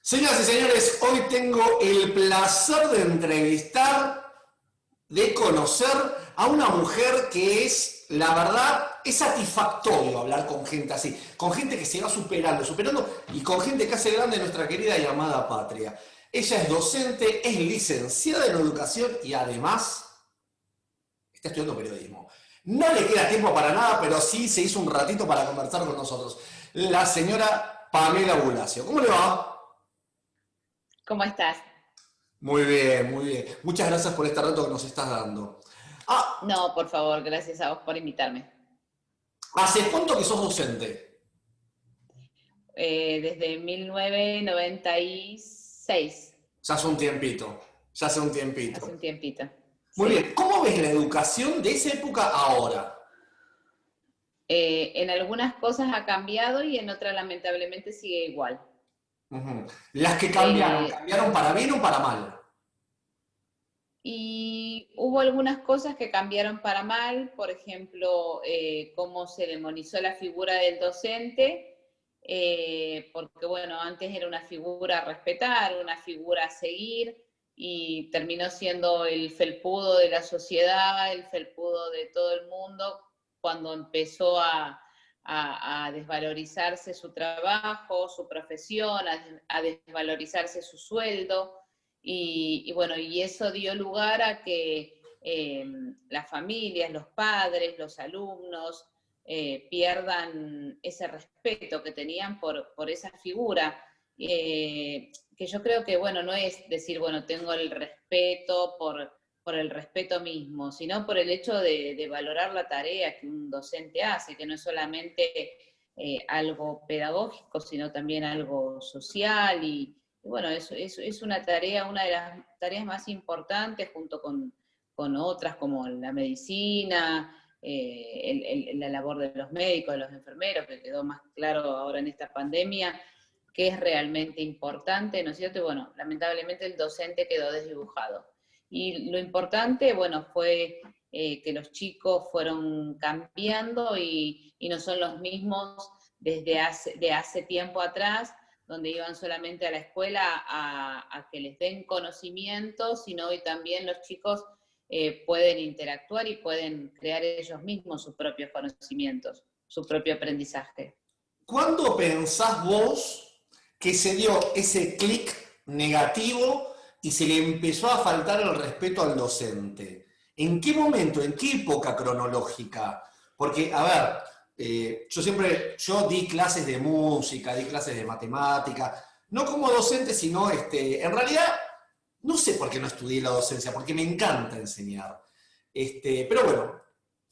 Señoras y señores, hoy tengo el placer de entrevistar, de conocer a una mujer que es, la verdad, es satisfactorio hablar con gente así, con gente que se va superando y con gente que hace grande nuestra querida y amada patria. Ella es docente, es licenciada en educación y además está estudiando periodismo. No le queda tiempo para nada, pero sí se hizo un ratito para conversar con nosotros. La señora Pamela Bulacio. ¿Cómo le va? ¿Cómo estás? Muy bien, muy bien. Muchas gracias por este rato que nos estás dando. Ah, No, por favor, gracias a vos por invitarme. ¿hace cuánto que sos docente? Desde 1996, Ya hace un tiempito. Ya hace un hace tiempito. un tiempito. Muy Sí. bien. ¿Cómo ves la educación de esa época ahora? En algunas cosas ha cambiado y en otras lamentablemente sigue igual. Ujú. Las que cambiaron, Eh, ¿cambiaron para bien o para mal? y hubo algunas cosas que cambiaron para mal, por ejemplo, cómo se demonizó la figura del docente, porque bueno, antes era una figura a respetar, una figura a seguir, y terminó siendo el felpudo de la sociedad, el felpudo de todo el mundo, cuando empezó a desvalorizarse su trabajo, su profesión, a desvalorizarse su sueldo. Y bueno, y eso dio lugar a que las familias, los padres, los alumnos pierdan ese respeto que tenían por esa figura. Que yo creo que, bueno, no es decir, bueno, tengo el respeto por el respeto mismo, sino por el hecho de valorar la tarea que un docente hace, que no es solamente algo pedagógico, sino también algo social y bueno, es una tarea, una de las tareas más importantes junto con otras como la medicina, la labor de los médicos, de los enfermeros, que quedó más claro ahora en esta pandemia, que es realmente importante, ¿no es cierto? Y bueno, lamentablemente el docente quedó desdibujado. Y lo importante, bueno, fue que los chicos fueron cambiando y no son los mismos de hace tiempo atrás, donde iban solamente a la escuela a que les den conocimiento, sino hoy también los chicos pueden interactuar y pueden crear ellos mismos sus propios conocimientos, su propio aprendizaje. ¿Cuándo pensás vos que se dio ese clic negativo y se le empezó a faltar el respeto al docente? ¿En qué momento, en qué época cronológica? Porque, a ver, yo di clases de música, di clases de matemática, no como docente, sino, en realidad, no sé por qué no estudié la docencia, porque me encanta enseñar. Pero bueno,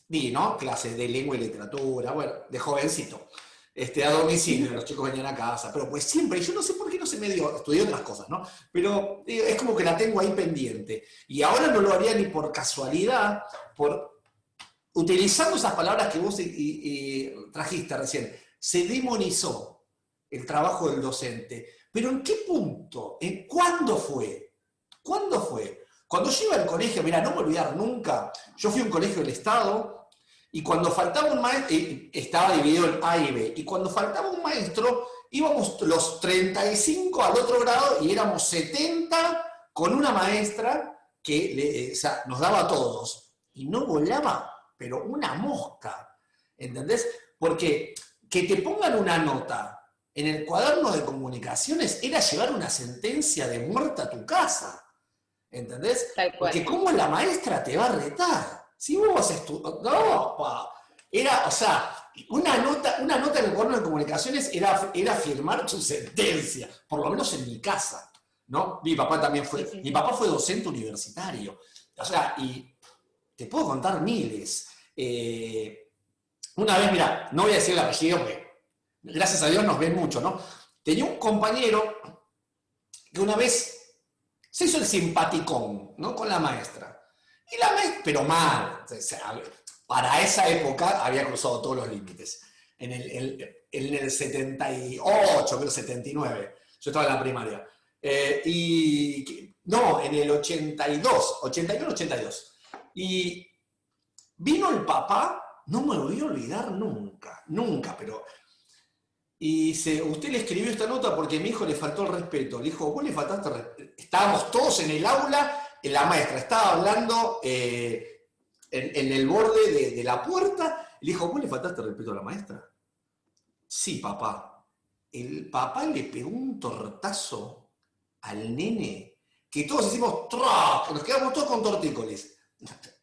di, ¿no? Clases de lengua y literatura, bueno, de jovencito. A domicilio, los chicos venían a casa, pero pues siempre, y yo no sé por qué no se me dio, estudié otras cosas, ¿no? Pero es como que la tengo ahí pendiente. Y ahora no lo haría ni por casualidad, por utilizando esas palabras que vos trajiste recién, se demonizó el trabajo del docente. Pero ¿en qué punto? ¿En cuándo fue? ¿Cuándo fue? Cuando yo iba al colegio, mira, no me voy a olvidar nunca, yo fui a un colegio del Estado y cuando faltaba un maestro, estaba dividido en A y B, y cuando faltaba un maestro, íbamos los 35 al otro grado y éramos 70 con una maestra que o sea, nos daba a todos. Y no volaba, pero una mosca. ¿Entendés? Porque que te pongan una nota en el cuaderno de comunicaciones era llevar una sentencia de muerte a tu casa. ¿Entendés? Tal Porque cual. cómo la maestra te va a retar. Si vos vas a estudiar. No, pa. Era, o sea, una nota en el cuaderno de comunicaciones era firmar tu sentencia, por lo menos en mi casa. ¿No? Mi papá también Sí, fue. sí, Mi sí. papá fue docente universitario. O sea, y te puedo contar miles. Una vez, mira, no voy a decir el apellido porque gracias a Dios nos ven mucho, ¿no? Tenía un compañero que una vez se hizo el simpaticón, ¿no? Con la maestra. Y la maestra, pero mal. O sea, para esa época había cruzado todos los límites. En el 78, creo 79. Yo estaba en la primaria. No, en el 82, 81, 82. Y vino el papá, no me lo voy a olvidar nunca, nunca, pero Y dice, usted le escribió esta nota porque a mi hijo le faltó el respeto. Le dijo, vos le faltaste el respeto. Estábamos todos en el aula, la maestra estaba hablando en el borde de la puerta. Le dijo, vos le faltaste el respeto a la maestra. Sí, papá. El papá le pegó un tortazo al nene que todos hicimos ¡trac! Nos quedamos todos con tortícolis.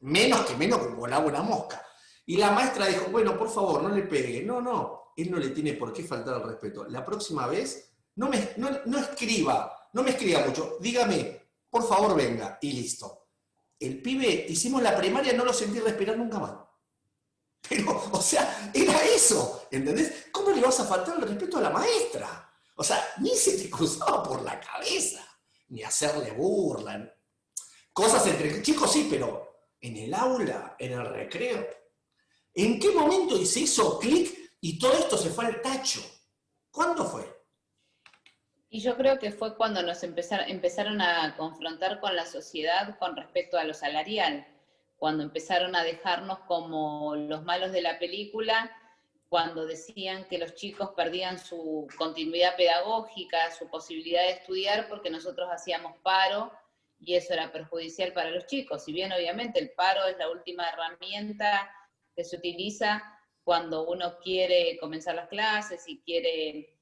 Menos que volaba una mosca. Y la maestra dijo, bueno, por favor, no le pegue. No, no, él no le tiene por qué faltar al respeto. La próxima vez, no escriba, no me escriba mucho. Dígame, por favor, venga. Y listo. El pibe, hicimos la primaria, no lo sentí respirar nunca más. Pero, o sea, era eso, ¿entendés? ¿Cómo le vas a faltar el respeto a la maestra? O sea, ni se te cruzaba por la cabeza, ni hacerle burla. Cosas entre chicos sí, pero en el aula, en el recreo. ¿En qué momento se hizo clic y todo esto se fue al tacho? ¿Cuándo fue? Y yo creo que fue cuando nos empezaron a confrontar con la sociedad con respecto a lo salarial, cuando empezaron a dejarnos como los malos de la película, cuando decían que los chicos perdían su continuidad pedagógica, su posibilidad de estudiar porque nosotros hacíamos paro y eso era perjudicial para los chicos. Si bien obviamente el paro es la última herramienta que se utiliza cuando uno quiere comenzar las clases y quiere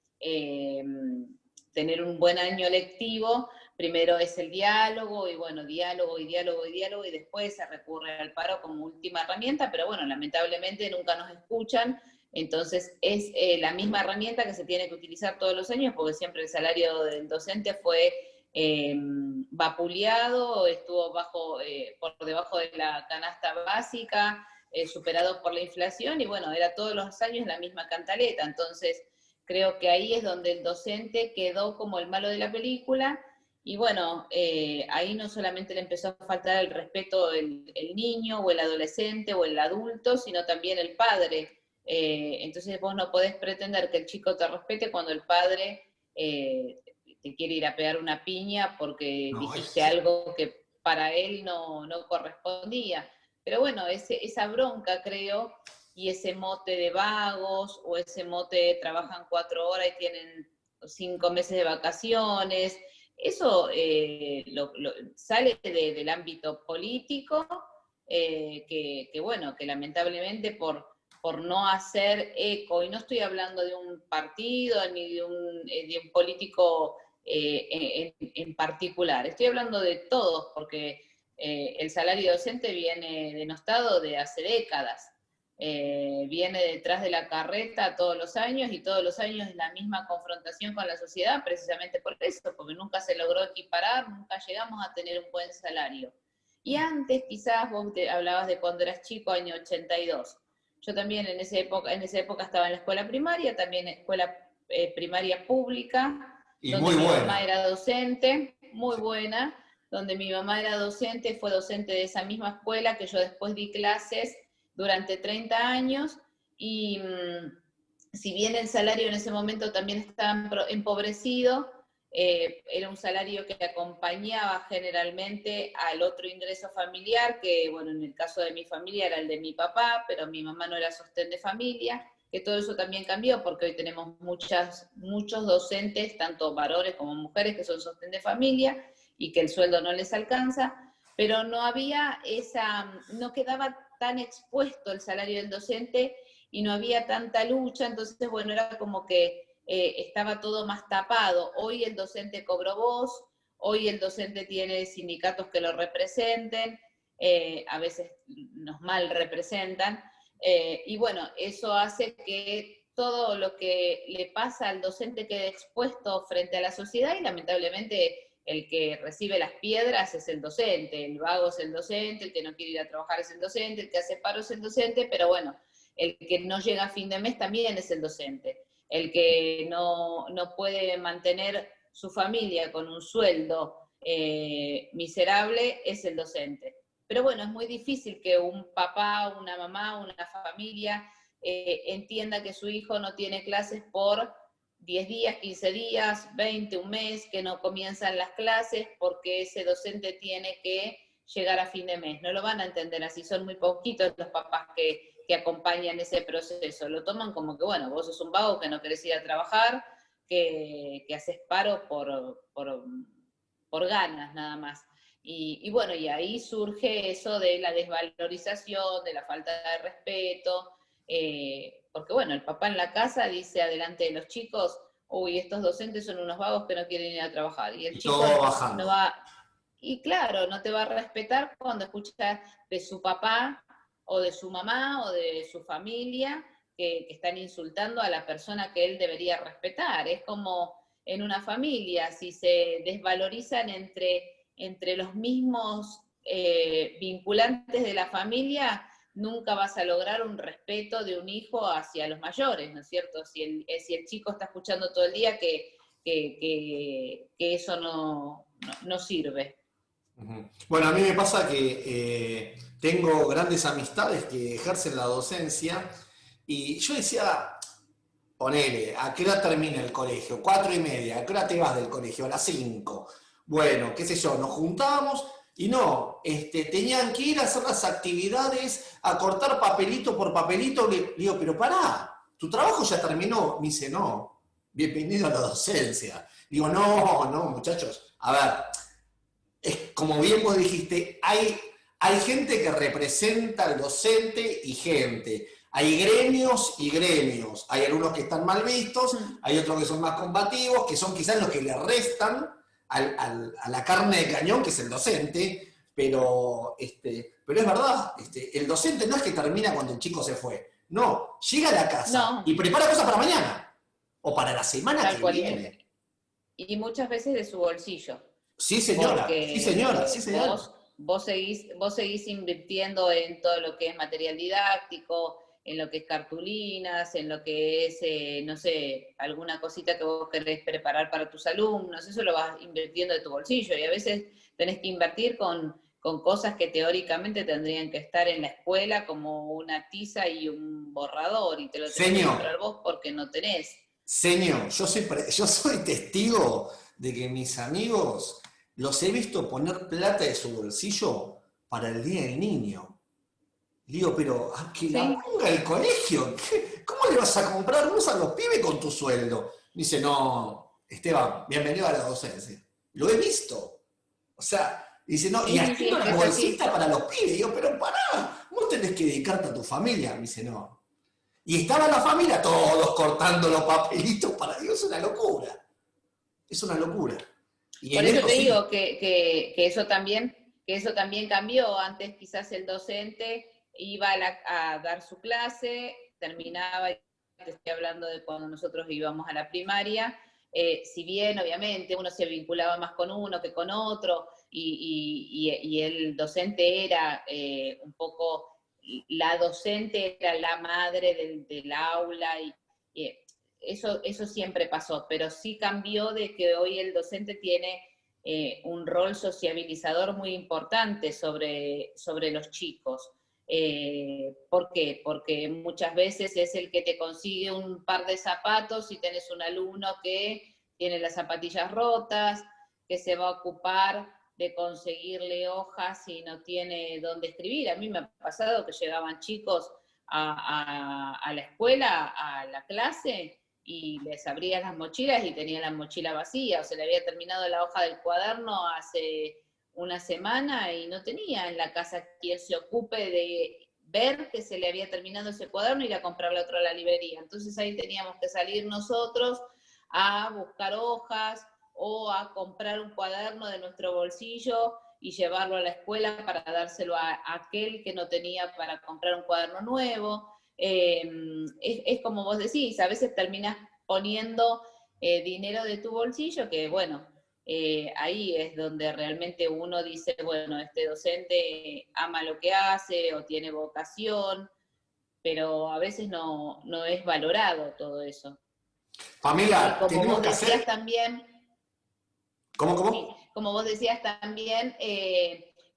tener un buen año lectivo, primero es el diálogo, y bueno, diálogo y diálogo y diálogo, y después se recurre al paro como última herramienta, pero bueno, lamentablemente nunca nos escuchan, entonces es la misma herramienta que se tiene que utilizar todos los años, porque siempre el salario del docente fue vapuleado, estuvo por debajo de la canasta básica, superado por la inflación, y bueno, era todos los años la misma cantaleta, entonces creo que ahí es donde el docente quedó como el malo de la película y bueno, ahí no solamente le empezó a faltar el respeto el niño o el adolescente o el adulto, sino también el padre. Entonces vos no podés pretender que el chico te respete cuando el padre te quiere ir a pegar una piña porque No, dijiste algo que para él no correspondía. Pero bueno, esa bronca creo y ese mote de vagos o ese mote de trabajan 4 horas y tienen 5 meses de vacaciones, eso sale del ámbito político, bueno, que lamentablemente por no hacer eco, y no estoy hablando de un partido ni de un político en particular, estoy hablando de todos, porque el salario docente viene denostado de hace décadas. Viene detrás de la carreta todos los años y todos los años es la misma confrontación con la sociedad precisamente por eso, porque nunca se logró equiparar, nunca llegamos a tener un buen salario. Y antes quizás vos te hablabas de cuando eras chico, año 82. Yo también en esa época estaba en la escuela primaria, también en escuela primaria pública, Y donde muy mi mamá buena. era docente, muy buena, donde mi mamá era docente, fue docente de esa misma escuela que yo después di clases durante 30 años y si bien el salario en ese momento también estaba empobrecido, era un salario que acompañaba generalmente al otro ingreso familiar, que bueno, en el caso de mi familia era el de mi papá, pero mi mamá no era sostén de familia, que todo eso también cambió porque hoy tenemos muchos docentes, tanto varones como mujeres, que son sostén de familia y que el sueldo no les alcanza, pero no había no quedaba tan expuesto el salario del docente y no había tanta lucha, entonces, bueno, era como que estaba todo más tapado. Hoy el docente cobró voz, hoy el docente tiene sindicatos que lo representen, a veces nos mal representan, y bueno, eso hace que todo lo que le pasa al docente quede expuesto frente a la sociedad y lamentablemente el que recibe las piedras es el docente, el vago es el docente, el que no quiere ir a trabajar es el docente, el que hace paro es el docente, pero bueno, el que no llega a fin de mes también es el docente. El que no puede mantener su familia con un sueldo miserable es el docente. Pero bueno, es muy difícil que un papá, una mamá, una familia entienda que su hijo no tiene clases por 10 días, 15 días, 20, un mes, que no comienzan las clases porque ese docente tiene que llegar a fin de mes. No lo van a entender así, son muy poquitos los papás que acompañan ese proceso. Lo toman como que, bueno, vos sos un vago que no querés ir a trabajar, que haces paro por ganas nada más. Y bueno, y ahí surge eso de la desvalorización, de la falta de respeto, porque bueno, el papá en la casa dice adelante de los chicos, uy, estos docentes son unos vagos que no quieren ir a trabajar, y el Y chico todo no bajando. va, y claro, no te va a respetar cuando escucha de su papá o de su mamá o de su familia que están insultando a la persona que él debería respetar. Es como en una familia, si se desvalorizan entre los mismos vinculantes de la familia, nunca vas a lograr un respeto de un hijo hacia los mayores, ¿no es cierto? Si el chico está escuchando todo el día que eso no sirve. Ujú. Bueno, a mí me pasa que tengo grandes amistades que ejercen la docencia y yo decía, ponele, ¿a qué hora termina el colegio? 4:30, ¿a qué hora te vas del colegio? A las 5. Bueno, qué sé yo, nos juntábamos y no, tenían que ir a hacer las actividades, a cortar papelito por papelito. Le digo, pero pará, tu trabajo ya terminó. Me dice, no, bienvenido a la docencia. Digo, no, no, muchachos, a ver, es como bien vos dijiste, hay gente que representa al docente y gente. Hay gremios y gremios. Hay algunos que están mal vistos, hay otros que son más combativos, que son quizás los que le restan a la carne de cañón, que es el docente. Pero es verdad, el docente no es que termina cuando el chico se fue. No, llega a la casa y No, prepara cosas para mañana o para la semana tal que cual. viene. Y muchas veces de su bolsillo, Sí, señora, sí, señora, sí, porque señora. vos seguís invirtiendo en todo lo que es material didáctico, en lo que es cartulinas, en lo que es, no sé, alguna cosita que vos querés preparar para tus alumnos, eso lo vas invirtiendo de tu bolsillo y a veces tenés que invertir con cosas que teóricamente tendrían que estar en la escuela, como una tiza y un borrador, y te lo tenés que Señor, comprar vos porque no tenés. señor, yo soy testigo de que mis amigos los he visto poner plata de su bolsillo para el Día del Niño. Digo, pero a que la ¿Sí? ponga el colegio, ¿cómo le vas a comprar luz a los pibes con tu sueldo? Dice, no, Esteban, bienvenido a la docencia. Lo he visto. O sea, dice, no, y Sí, sí, sí, haciendo es que las es bolsitas así. para los pibes. Digo, pero pará, vos tenés que dedicarte a tu familia. Me dice, no. Y estaba la familia todos cortando los papelitos para Dios, es una locura. Es una locura. Y Por en eso esto te sí. digo que eso también cambió. Antes quizás el docente iba a dar su clase, terminaba, te estoy hablando de cuando nosotros íbamos a la primaria, si bien obviamente uno se vinculaba más con uno que con otro, y el docente era un poco, la docente era la madre del aula, y eso siempre pasó, pero sí cambió de que hoy el docente tiene un rol sociabilizador muy importante sobre los chicos. ¿Por qué? Porque muchas veces es el que te consigue un par de zapatos si tenés un alumno que tiene las zapatillas rotas, que se va a ocupar de conseguirle hojas y no tiene dónde escribir. A mí me ha pasado que llegaban chicos a la escuela, a la clase, y les abría las mochilas y tenía la mochila vacía, o se le había terminado la hoja del cuaderno hace una semana y no tenía en la casa quien se ocupe de ver que se le había terminado ese cuaderno y ir a comprarle otro a la librería. Entonces ahí teníamos que salir nosotros a buscar hojas o a comprar un cuaderno de nuestro bolsillo y llevarlo a la escuela para dárselo a aquel que no tenía para comprar un cuaderno nuevo. Es como vos decís, a veces terminás poniendo dinero de tu bolsillo, que bueno, ahí es donde realmente uno dice, bueno, este docente ama lo que hace o tiene vocación, pero a veces no es valorado todo eso. Y Pamela, como tenemos vos que decías hacer. también, ¿Cómo, sí, cómo? como vos decías también,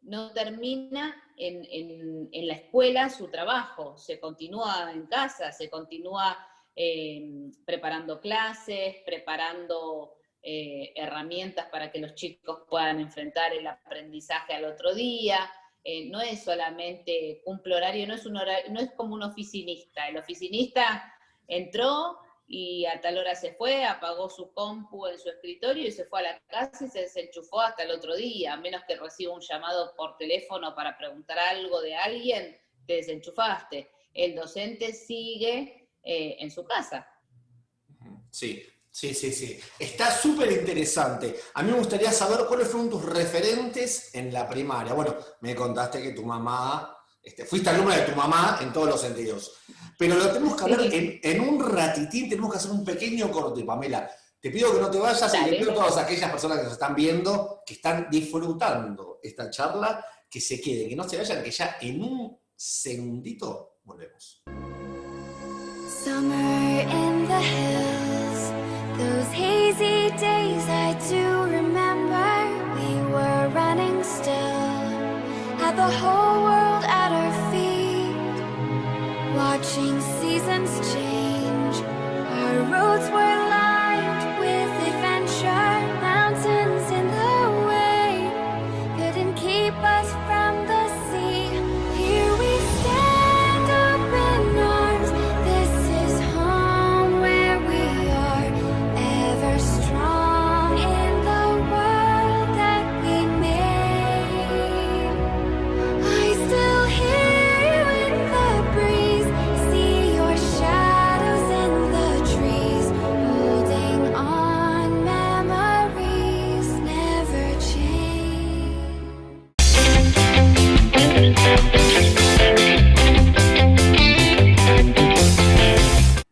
no termina en la escuela su trabajo, se continúa en casa, se continúa preparando clases, preparando herramientas para que los chicos puedan enfrentar el aprendizaje al otro día. no es solamente cumple horario, no es un horario, no es como un oficinista. El oficinista entró y a tal hora se fue, apagó su compu en su escritorio y se fue a la casa y se desenchufó hasta el otro día, a menos que reciba un llamado por teléfono para preguntar algo de alguien, te desenchufaste. El docente sigue en su casa. Sí, sí, sí, sí. Está súper interesante. A mí me gustaría saber cuáles fueron tus referentes en la primaria. Bueno, me contaste que tu mamá, fuiste alumna de tu mamá en todos los sentidos. Pero lo tenemos que hablar Sí. en un ratitín, tenemos que hacer un pequeño corte, Pamela. Te pido que no te vayas y le pido a Dale. todas aquellas personas que nos están viendo, que están disfrutando esta charla, que se queden, que no se vayan, que ya en un segundito volvemos. Summer in the hills, those hazy days I do remember. We were running still, had the whole world at our feet, watching seasons change. Our roads were lined with adventure, mountains in the way couldn't keep us from the sea. Here we stand, open arms. This is home where we are, ever strong in the world that we made. I still hear you in the breeze, see your shadows in the trees, holding on, memories never change.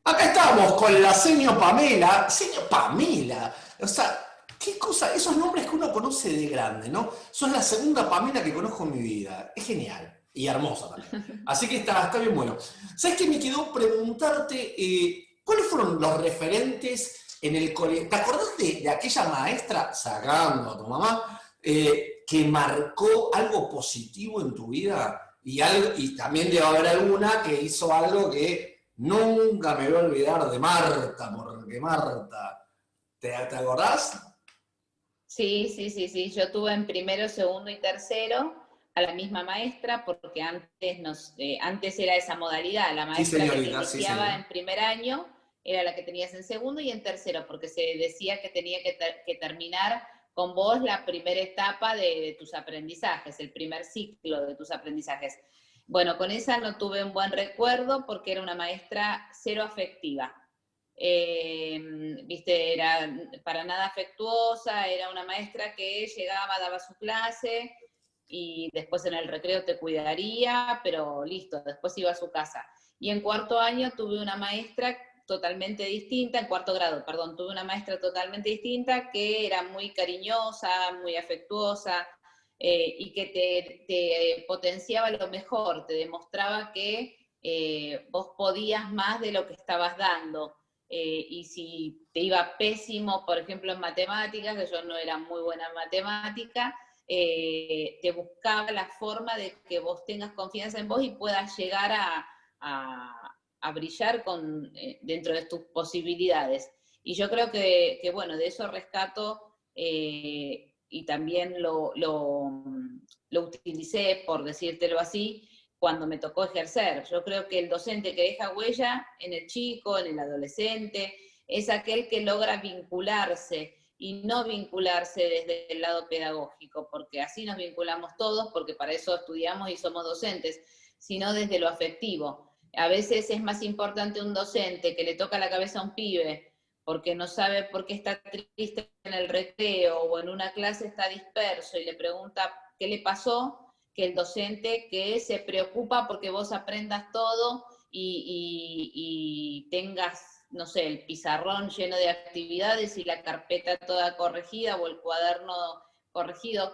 Acá estamos con la señor Pamela. Señor Pamela. O sea, qué cosa, esos nombres que uno conoce de grande, ¿no? Sos la segunda Pamela que conozco en mi vida. Es genial. Y hermosa también. Así que está bien bueno. ¿Sabes qué me quedó preguntarte? ¿Cuáles fueron los referentes en el colegio? ¿Te acordás de aquella maestra, sacando a tu mamá, que marcó algo positivo en tu vida? Y también debe haber alguna que hizo algo que nunca me voy a olvidar de Marta, porque Marta, ¿te acordás? Sí, sí, sí, sí. Yo tuve en primero, segundo y tercero a la misma maestra, porque antes era esa modalidad, la Sí, maestra que te señorita, sí, iniciaba señor. en primer año era la que tenías en segundo y en tercero, porque se decía que tenía que terminar con vos la primera etapa de tus aprendizajes, el primer ciclo de tus aprendizajes. Bueno, con esa no tuve un buen recuerdo porque era una maestra cero afectiva. Viste, era para nada afectuosa, era una maestra que llegaba, daba su clase y después en el recreo te cuidaría, pero listo, después iba a su casa. Y en cuarto año tuve una maestra totalmente distinta, en cuarto grado, perdón, tuve una maestra totalmente distinta que era muy cariñosa, muy afectuosa, y que te potenciaba lo mejor, te demostraba que vos podías más de lo que estabas dando. Y si te iba pésimo, por ejemplo, en matemáticas, que yo no era muy buena en matemática, te buscaba la forma de que vos tengas confianza en vos y puedas llegar a brillar dentro de tus posibilidades. Y yo creo que bueno, de eso rescato y también lo utilicé, por decírtelo así, cuando me tocó ejercer. Yo creo que el docente que deja huella en el chico, en el adolescente, es aquel que logra vincularse y no vincularse desde el lado pedagógico, porque así nos vinculamos todos, porque para eso estudiamos y somos docentes, sino desde lo afectivo. A veces es más importante un docente que le toca la cabeza a un pibe porque no sabe por qué está triste en el recreo o en una clase está disperso y le pregunta qué le pasó, que el docente que se preocupa porque vos aprendas todo y tengas, no sé, el pizarrón lleno de actividades y la carpeta toda corregida o el cuaderno corregido.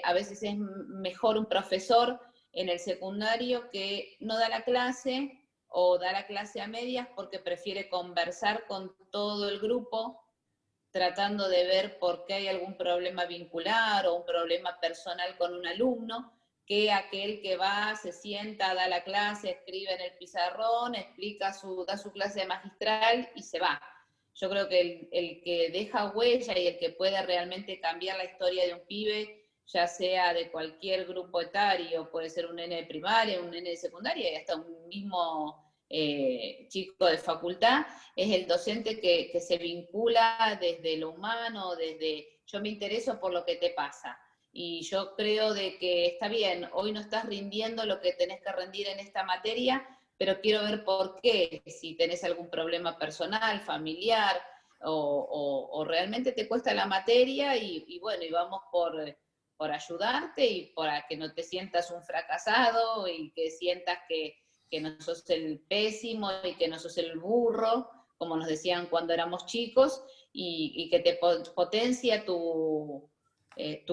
A veces es mejor un profesor en el secundario que no da la clase o da la clase a medias porque prefiere conversar con todo el grupo tratando de ver por qué hay algún problema vincular o un problema personal con un alumno, que aquel que va, se sienta, da la clase, escribe en el pizarrón, da su clase magistral y se va. Yo creo que el que deja huella y el que puede realmente cambiar la historia de un pibe, ya sea de cualquier grupo etario, puede ser un nene de primaria, un nene de secundaria y hasta un mismo chico de facultad, es el docente que se vincula desde lo humano, desde yo me intereso por lo que te pasa. Y yo creo de que está bien, hoy no estás rindiendo lo que tenés que rendir en esta materia, pero quiero ver por qué, si tenés algún problema personal, familiar, o realmente te cuesta la materia y bueno, y vamos por ayudarte y para que no te sientas un fracasado y que sientas que no sos el pésimo y que no sos el burro, como nos decían cuando éramos chicos, y que te potencia tu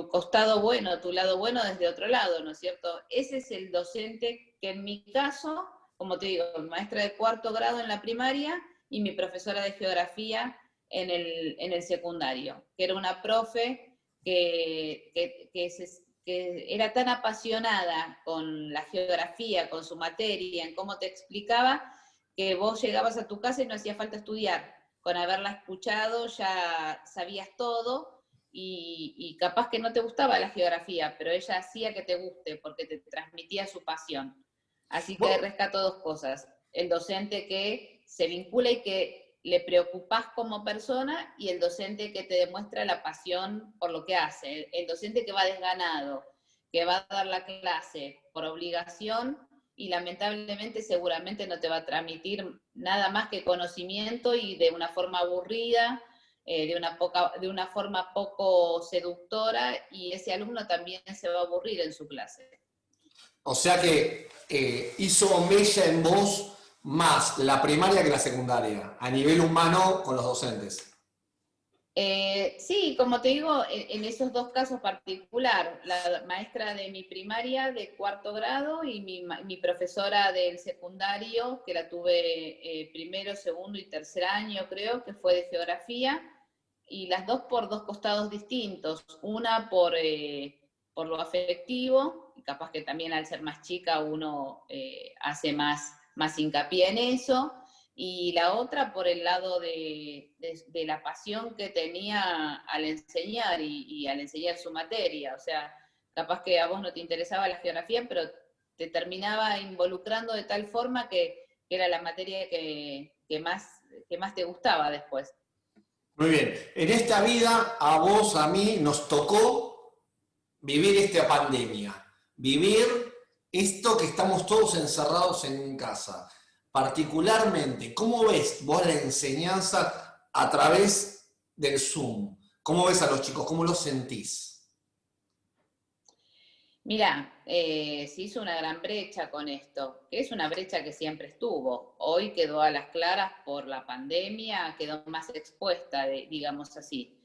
costado bueno, tu lado bueno desde otro lado, ¿no es cierto? Ese es el docente que en mi caso, como te digo, maestra de 4º grado en la primaria y mi profesora de geografía en el secundario, que era una profe que era tan apasionada con la geografía, con su materia, en cómo te explicaba, que vos llegabas a tu casa y no hacía falta estudiar. Con haberla escuchado ya sabías todo y capaz que no te gustaba la geografía, pero ella hacía que te guste porque te transmitía su pasión. Así que rescato 2 cosas. El docente que se vincula y que le preocupás como persona, y el docente que te demuestra la pasión por lo que hace. El docente que va desganado, que va a dar la clase por obligación y lamentablemente seguramente no te va a transmitir nada más que conocimiento y de una forma aburrida, de una forma poco seductora, y ese alumno también se va a aburrir en su clase. O sea que hizo mella en vos más la primaria que la secundaria, a nivel humano con los docentes. Sí, como te digo, en esos 2 casos particular, la maestra de mi primaria de 4º grado y mi profesora del secundario, que la tuve primero, segundo y tercer año, creo, que fue de geografía, y las 2 por 2 costados distintos. Una por lo afectivo, y capaz que también al ser más chica uno hace más hincapié en eso, y la otra por el lado de la pasión que tenía al enseñar y al enseñar su materia. O sea, capaz que a vos no te interesaba la geografía, pero te terminaba involucrando de tal forma que era la materia que más te gustaba después. Muy bien. En esta vida, a vos, a mí, nos tocó vivir esta pandemia. Vivir esto que estamos todos encerrados en casa. Particularmente, ¿cómo ves vos la enseñanza a través del Zoom? ¿Cómo ves a los chicos? ¿Cómo los sentís? Mirá, se hizo una gran brecha con esto, que es una brecha que siempre estuvo. Hoy quedó a las claras por la pandemia, quedó más expuesta, digamos así.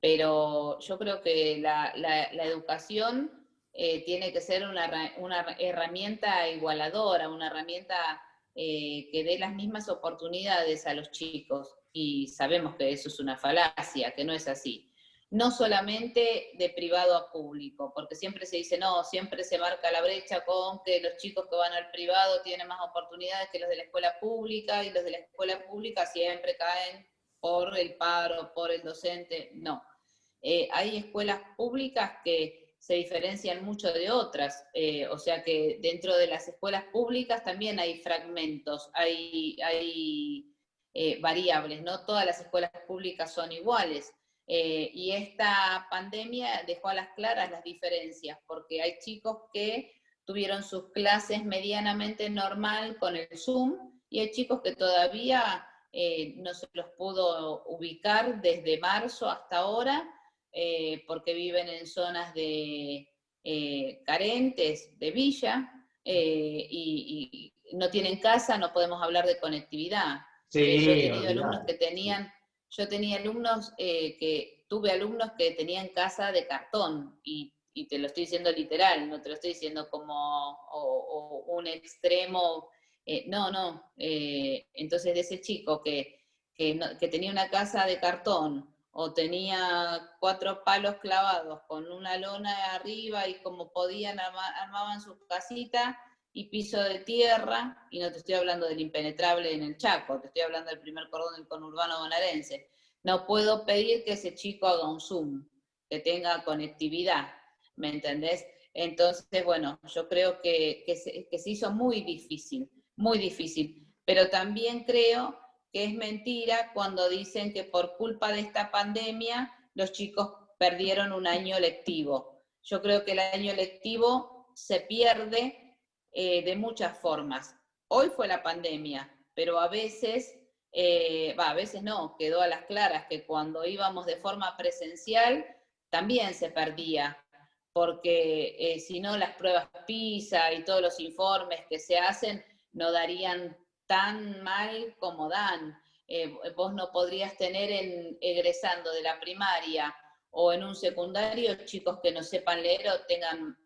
Pero yo creo que la educación tiene que ser una herramienta igualadora, una herramienta que dé las mismas oportunidades a los chicos. Y sabemos que eso es una falacia, que no es así. No solamente de privado a público, porque siempre se dice, no, siempre se marca la brecha con que los chicos que van al privado tienen más oportunidades que los de la escuela pública, y los de la escuela pública siempre caen por el paro, por el docente. No. Hay escuelas públicas que se diferencian mucho de otras, o sea que dentro de las escuelas públicas también hay fragmentos, hay variables, no todas las escuelas públicas son iguales. Y esta pandemia dejó a las claras las diferencias, porque hay chicos que tuvieron sus clases medianamente normal con el Zoom, y hay chicos que todavía no se los pudo ubicar desde marzo hasta ahora, porque viven en zonas carentes, de villa, y no tienen casa, no podemos hablar de conectividad. Sí, Yo he tenido alumnos que tenían... Yo tuve alumnos que tenían casa de cartón, y te lo estoy diciendo literal, no te lo estoy diciendo como un extremo, no. Entonces, de ese chico que tenía una casa de cartón, o tenía 4 palos clavados con una lona arriba, y como podían armaban su casita y piso de tierra, y no te estoy hablando del impenetrable en el Chaco, te estoy hablando del primer cordón del conurbano bonaerense. No puedo pedir que ese chico haga un Zoom, que tenga conectividad. ¿me entendés? Entonces, bueno, yo creo que se hizo muy difícil, pero también creo que es mentira cuando dicen que por culpa de esta pandemia los chicos perdieron un año lectivo. Yo creo que el año lectivo se pierde de muchas formas. Hoy fue la pandemia, pero a veces, a veces no, quedó a las claras que cuando íbamos de forma presencial también se perdía, porque si no las pruebas PISA y todos los informes que se hacen no darían tan mal como dan. Vos no podrías tener egresando de la primaria o en un secundario chicos que no sepan leer o tengan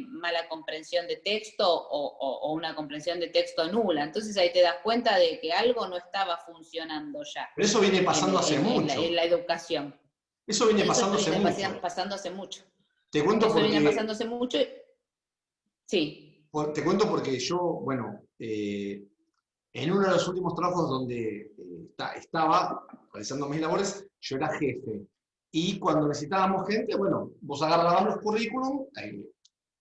mala comprensión de texto o una comprensión de texto nula. Entonces ahí te das cuenta de que algo no estaba funcionando ya. Pero eso viene pasando hace mucho. En la educación. Eso viene pasando hace mucho. Pasando hace mucho. Te cuento eso porque... viene pasando hace mucho. Sí. Te cuento porque yo, bueno, en uno de los últimos trabajos donde estaba realizando mis labores, yo era jefe. Y cuando necesitábamos gente, bueno, vos agarrabas los currículum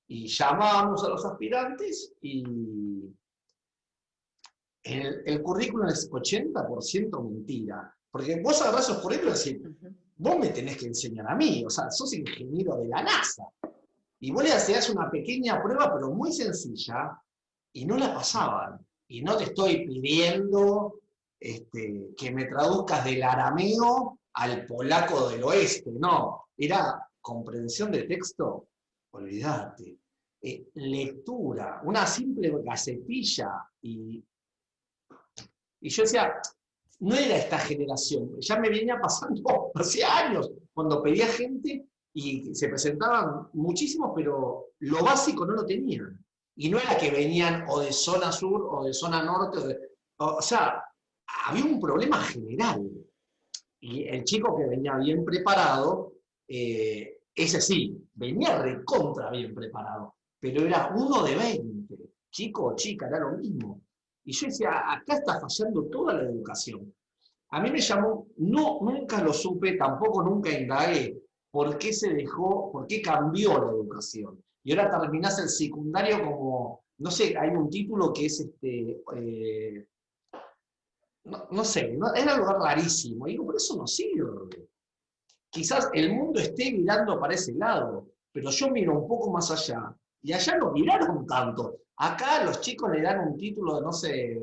y llamábamos a los aspirantes y el currículum es 80% mentira. Porque vos agarrás esos currículums y decís, vos me tenés que enseñar a mí, o sea, sos ingeniero de la NASA. Y vos le hacías una pequeña prueba, pero muy sencilla, y no la pasaban. Y no te estoy pidiendo que me traduzcas del arameo al polaco del oeste, no. Era comprensión de texto, olvídate. Lectura, una simple gacetilla. Y yo decía, no era esta generación, ya me venía pasando hace años, cuando pedía gente y se presentaban muchísimos, pero lo básico no lo tenían. Y no era que venían o de zona sur o de zona norte, o sea, había un problema general. Y el chico que venía bien preparado, ese sí, venía recontra bien preparado, pero era uno de 20, chico o chica, era lo mismo. Y yo decía, acá está fallando toda la educación. A mí me llamó, nunca lo supe, tampoco nunca indagué por qué se dejó, por qué cambió la educación. Y ahora terminás el secundario como, no sé, hay un título que es no sé, era algo rarísimo. Y digo, pero eso no sirve. Quizás el mundo esté mirando para ese lado, pero yo miro un poco más allá, y allá no miraron tanto. Acá los chicos le dan un título de, no sé,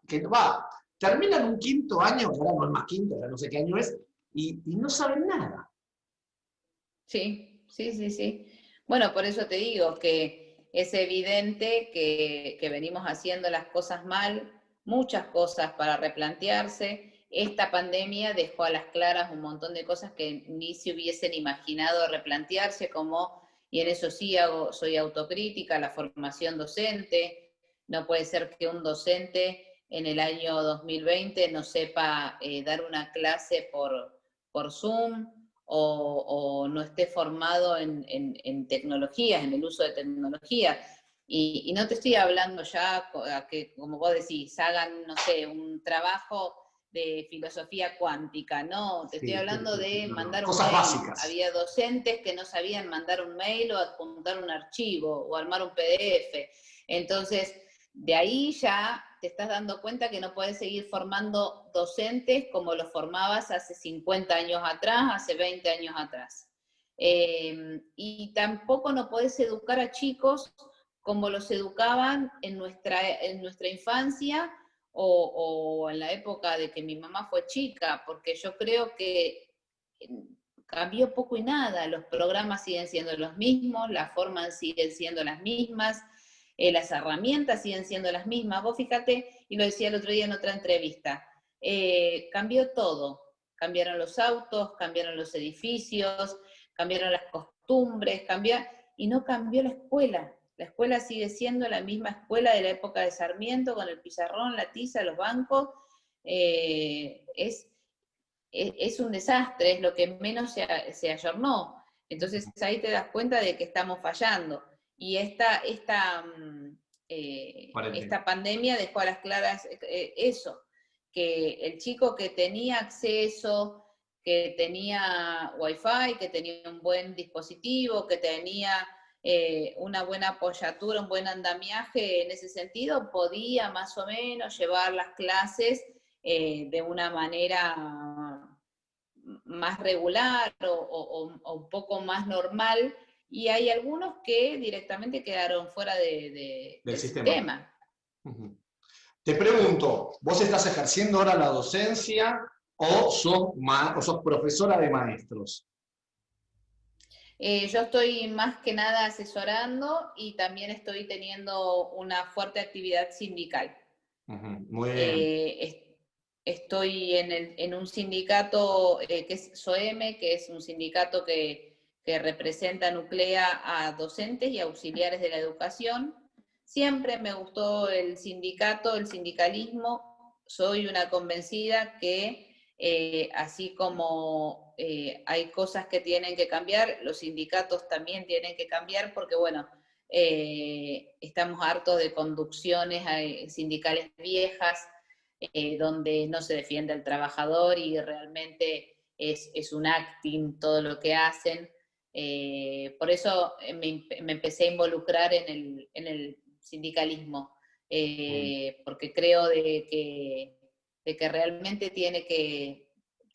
que terminan un quinto año, que ahora no es más quinto, ya no sé qué año es, y no saben nada. Sí. Bueno, por eso te digo que es evidente que venimos haciendo las cosas mal, muchas cosas para replantearse. Esta pandemia dejó a las claras un montón de cosas que ni se hubiesen imaginado replantearse, y en eso sí soy autocrítica, la formación docente. No puede ser que un docente en el año 2020 no sepa dar una clase por Zoom, o no esté formado en tecnologías, en el uso de tecnología. Y no te estoy hablando ya a que, como vos decís, hagan, no sé, un trabajo de filosofía cuántica, no, te estoy hablando de mandar un mail. Cosas básicas. Había docentes que no sabían mandar un mail o adjuntar un archivo o armar un PDF. Entonces, de ahí ya te estás dando cuenta que no puedes seguir formando docentes como los formabas hace 50 años atrás, hace 20 años atrás. Y tampoco no podés educar a chicos como los educaban en nuestra infancia o en la época de que mi mamá fue chica, porque yo creo que cambió poco y nada, los programas siguen siendo los mismos, las formas siguen siendo las mismas, las herramientas siguen siendo las mismas. Vos fíjate, y lo decía el otro día en otra entrevista, cambió todo, cambiaron los autos, cambiaron los edificios, cambiaron las costumbres, y no cambió la escuela. La escuela sigue siendo la misma escuela de la época de Sarmiento, con el pizarrón, la tiza, los bancos. Es un desastre, es lo que menos se ayornó. Entonces ahí te das cuenta de que estamos fallando. Y esta pandemia dejó a las claras eso, que el chico que tenía acceso, que tenía Wi-Fi, que tenía un buen dispositivo, que tenía una buena apoyatura, un buen andamiaje en ese sentido, podía más o menos llevar las clases de una manera más regular o un poco más normal, y hay algunos que directamente quedaron fuera del sistema. Uh-huh. Te pregunto, ¿vos estás ejerciendo ahora la docencia o sos profesora de maestros? Yo estoy más que nada asesorando y también estoy teniendo una fuerte actividad sindical. Uh-huh. Muy bien. Estoy en un sindicato que es SOEME, que es un sindicato que representa, nuclea a docentes y auxiliares de la educación. Siempre me gustó el sindicato, el sindicalismo. Soy una convencida que así como hay cosas que tienen que cambiar, los sindicatos también tienen que cambiar porque, bueno, estamos hartos de conducciones sindicales viejas, donde no se defiende al trabajador y realmente es un acting todo lo que hacen. Por eso me empecé a involucrar en el sindicalismo, porque creo de que realmente tiene que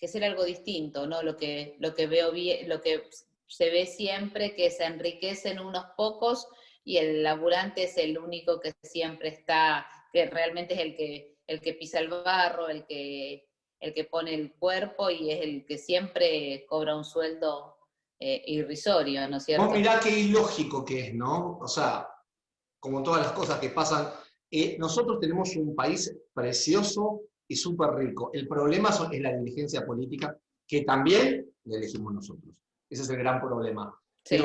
ser algo distinto, ¿no? Lo que veo bien, lo que se ve siempre, que se enriquecen unos pocos y el laburante es el único que siempre está, que realmente es el que pisa el barro, el que pone el cuerpo y es el que siempre cobra un sueldo irrisorio, ¿no es cierto? Vos mirá qué ilógico que es, ¿no? O sea, como todas las cosas que pasan, nosotros tenemos un país precioso y súper rico. El problema es la dirigencia política, que también la elegimos nosotros. Ese es el gran problema. Sí.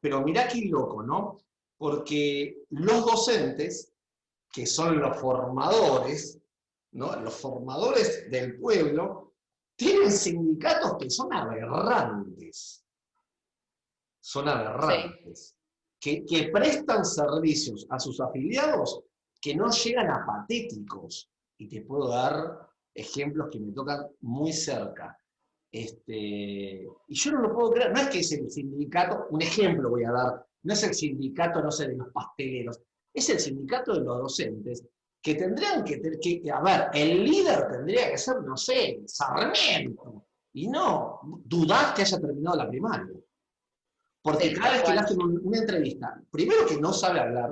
Pero mirá qué loco, ¿no? Porque los docentes, que son los formadores, ¿no? Los formadores del pueblo, tienen sindicatos que son aberrantes. Son aberrantes. Sí. Que prestan servicios a sus afiliados que no llegan a patéticos. Y te puedo dar ejemplos que me tocan muy cerca. Y yo no lo puedo creer. No es que es el sindicato, un ejemplo voy a dar, no es el sindicato, no sé, de los pasteleros, es el sindicato de los docentes, que tendrían que a ver, el líder tendría que ser, no sé, Sarmiento, y no, dudás que haya terminado la primaria. Porque cada vez que le hacen una entrevista, primero que no sabe hablar,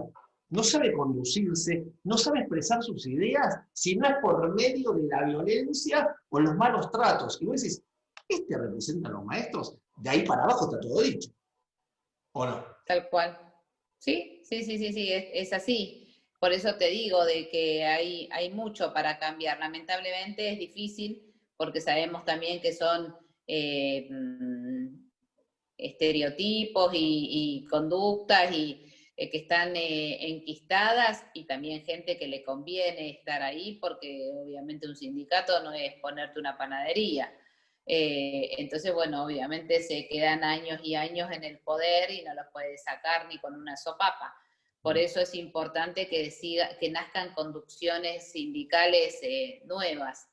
no sabe conducirse, no sabe expresar sus ideas, si no es por medio de la violencia o los malos tratos. Y vos decís, ¿este representa a los maestros? De ahí para abajo está todo dicho. ¿O no? Tal cual. Sí, es así. Por eso te digo de que hay mucho para cambiar. Lamentablemente es difícil porque sabemos también que son estereotipos y conductas y que están enquistadas, y también gente que le conviene estar ahí porque obviamente un sindicato no es ponerte una panadería. Entonces, bueno, obviamente se quedan años y años en el poder y no los puede sacar ni con una sopapa. Por eso es importante que nazcan conducciones sindicales nuevas,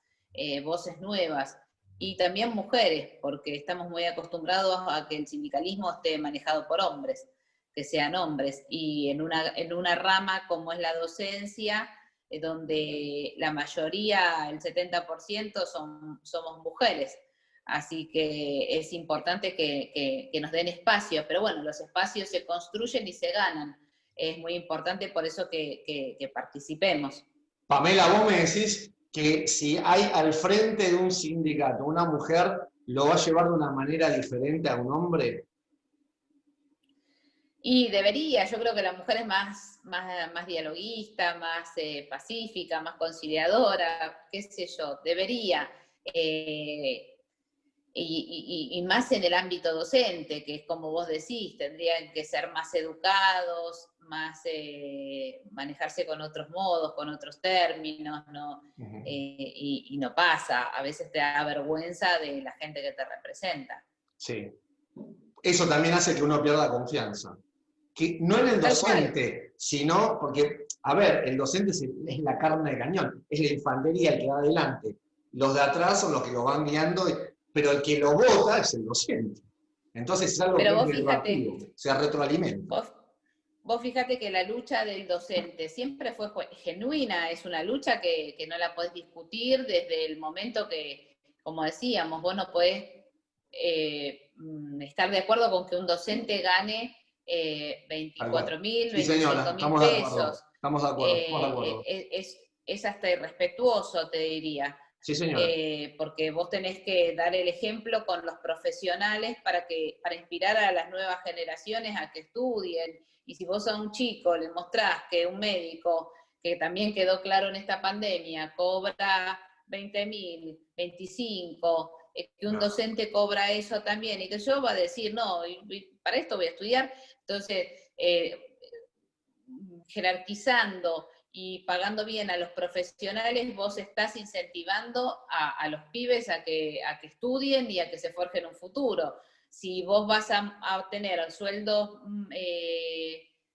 voces nuevas, y también mujeres, porque estamos muy acostumbrados a que el sindicalismo esté manejado por hombres, que sean hombres, y en una rama como es la docencia, donde la mayoría, el 70% somos mujeres. Así que es importante que nos den espacio, pero bueno, los espacios se construyen y se ganan. Es muy importante por eso que participemos. Pamela, vos me decís que si hay al frente de un sindicato una mujer, ¿lo va a llevar de una manera diferente a un hombre? Y debería, yo creo que la mujer es más dialoguista, más pacífica, más conciliadora, qué sé yo, debería. Y más en el ámbito docente, que es como vos decís, tendrían que ser más educados, más manejarse con otros modos, con otros términos, ¿no? Uh-huh. Y no pasa, a veces te da vergüenza de la gente que te representa. Sí, eso también hace que uno pierda confianza. Que no en el docente, sino porque, a ver, el docente es la carne de cañón, es la infantería el que va adelante. Los de atrás son los que lo van guiando pero el que lo vota es el docente. Entonces es algo Pero que vos es retroactivo, se retroalimenta. Vos fíjate que la lucha del docente siempre fue genuina, es una lucha que no la podés discutir desde el momento que, como decíamos, vos no podés estar de acuerdo con que un docente gane 24.000, Sí, señora, 25.000 pesos. Estamos de acuerdo. Es hasta irrespetuoso, te diría. Sí, señora. Porque vos tenés que dar el ejemplo con los profesionales para inspirar a las nuevas generaciones a que estudien. Y si vos a un chico le mostrás que un médico, que también quedó claro en esta pandemia, cobra 20.000, 25, que un docente cobra eso también, y que yo va a decir, no, para esto voy a estudiar. Entonces, jerarquizando y pagando bien a los profesionales, vos estás incentivando a los pibes a que estudien y a que se forjen un futuro. Si vos vas a obtener sueldos